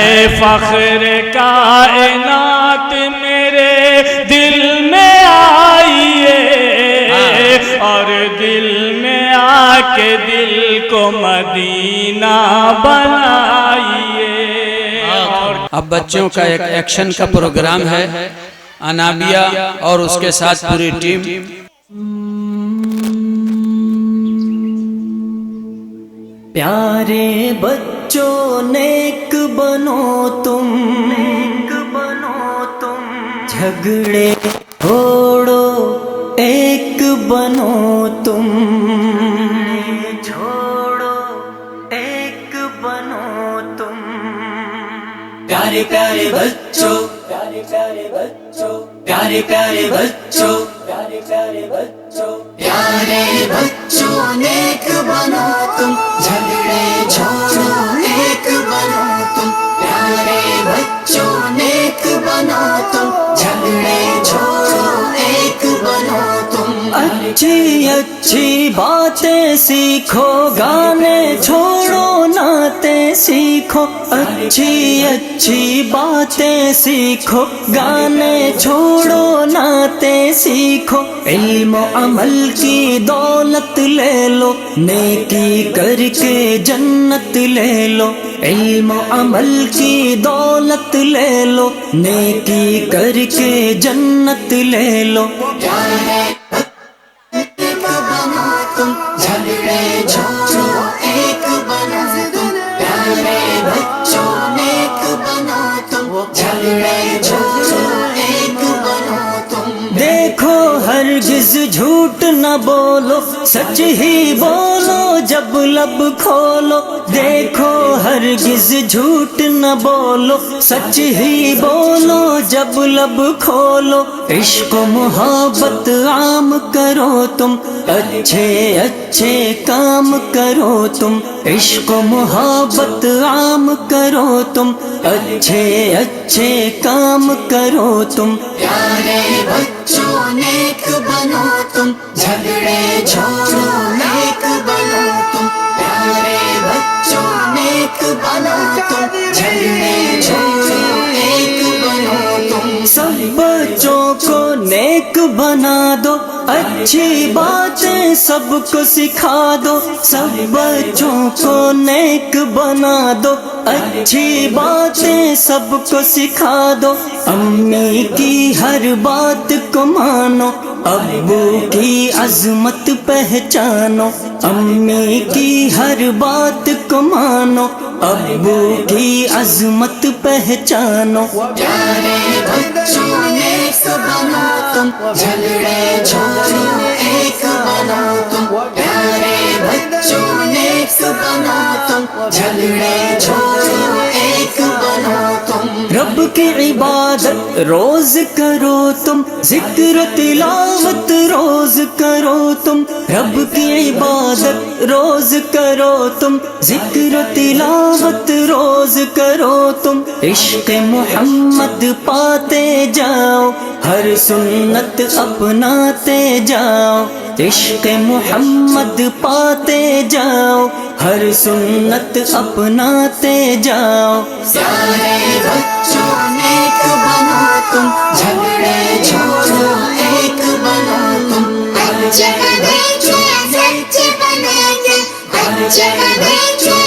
ہے فخر کائنات میرے دل میں آئیے اور دل میں آ کے دل کو مدینہ بنائیے. اب بچوں کا ایک ایکشن کا پروگرام ہے. انابیہ اور اس کے ساتھ پوری ٹیم. پیارے بچوں نیک بنو تم، جھگڑے چھوڑو ایک بنو تم، پیارے پیارے بچوں، پیارے پیارے بچوں، پیارے پیارے بچوں، پیارے پیارے بچوں، پیارے بچوں نیک بنو تم، جھگڑے چھوڑو ایک بنو تم، پیارے بچوں نیک بنو تم، جھگڑے چھوڑو ایک بنو تم. اچھی اچھی باتیں سیکھو، گانے چھوڑو نعتیں سیکھو، اچھی اچھی باتیں سیکھو، گانے چھوڑو نعتیں سیکھو، علم و عمل کی دولت لے لو، نیکی کر کے جنت لے لو، علم و عمل کی دولت لے لو، نیکی کر کے جنت لے لو. جھگڑے چھوڑو ایک بنو تم، پیارے بچوں نیک بنو تم، جھگڑے چھوڑو ایک بنو تم. دیکھو ہرگز جھوٹ نہ بولو، سچ ہی بولو جب لب کھولو، دیکھو ہرگز جھوٹ نہ بولو، سچ ہی بولو جب لب کھولو، عشق و محبت عام کرو تم، اچھے اچھے کام کرو تم، عشق و محبت عام کرو تم، اچھے اچھے کام کرو تم. پیارے بچوں نیک بنو تم، جھگڑے چھوڑو نیک بنو تم، پیارے بچوں نیک بنو تم، جھگڑے چھوڑو ایک بنو تم. سب بچوں کو نیک بنا دو، اچھی باتیں سب کو سکھا دو، سب بچوں کو نیک بنا دو، اچھی باتیں سب کو سکھا دو، امی کی ہر بات کو مانو، ابو کی عظمت پہچانو، امی کی ہر بات کو مانو، ابو کی عظمت پہچانو. پیارے بچوں نیک بنو تم، جھگڑے چھوڑو ایک بنو تم، پیارے بچوں نیک بنو تم، جھگڑے چھوڑو ایک بنو تم. رب کی عبادت روز کرو تم، ذکر و تلاوت روز کرو تم، رب کی عبادت روز کرو تم، ذکر و تلاوت روز کرو تم، عشق محمد پاتے جاؤ، ہر سنت اپناتے جاؤ، عشق محمد پاتے جاؤ، ہر سنت اپناتے جاؤ. پیارے بچوں نیک بنو تم، جھگڑے چھوڑو ایک بنو تم، اچھے بچے سچ بنیں گے، اچھے بچے